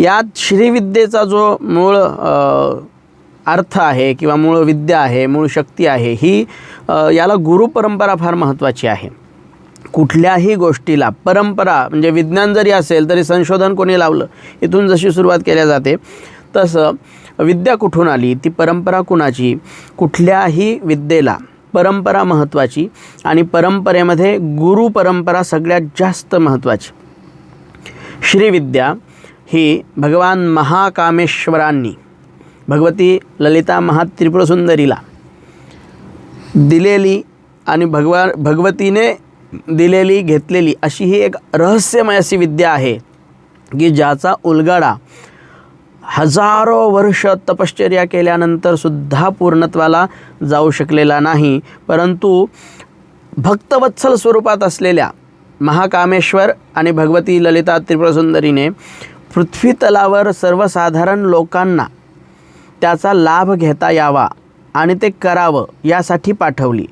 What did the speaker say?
यात श्रीविद्येचा जो मूळ अर्थ आहे किंवा मूळ विद्या आहे, मूळ शक्ती आहे, ही याला गुरुपरंपरा फार महत्त्वाची आहे. कुठल्याही गोष्टीला परंपरा म्हणजे विज्ञान जरी असेल तरी संशोधन कोणी लावलं इथून जशी सुरुवात केल्या जाते, तसं विद्या कुठून आली, ती परंपरा कुणाची. कुठल्याही विद्येला परंपरा महत्त्वाची आणि परंपरेमध्ये गुरुपरंपरा सगळ्यात जास्त महत्त्वाची. श्रीविद्या ही भगवान महाकामेश्वरांनी भगवती ललिता महात्रिपुरसुंदरीला दिलेली आणि भगवतीने दिलेली घेतलेली अशी ही एक रहस्यमय अशी विद्या आहे की ज्याचा उलगडा हजारो वर्ष तपश्चर्या केल्यानंतर सुद्धा पूर्णत्वाला जाऊ शकलेला नाही. परंतु भक्तवत्सल स्वरूपात असलेल्या महाकामेश्वर आणि भगवती ललिता त्रिपुरसुंदरीने पृथ्वी तलावर सर्वसाधारण लोकांना त्याचा लाभ घेता यावा आणि ते करावं यासाठी पाठवली.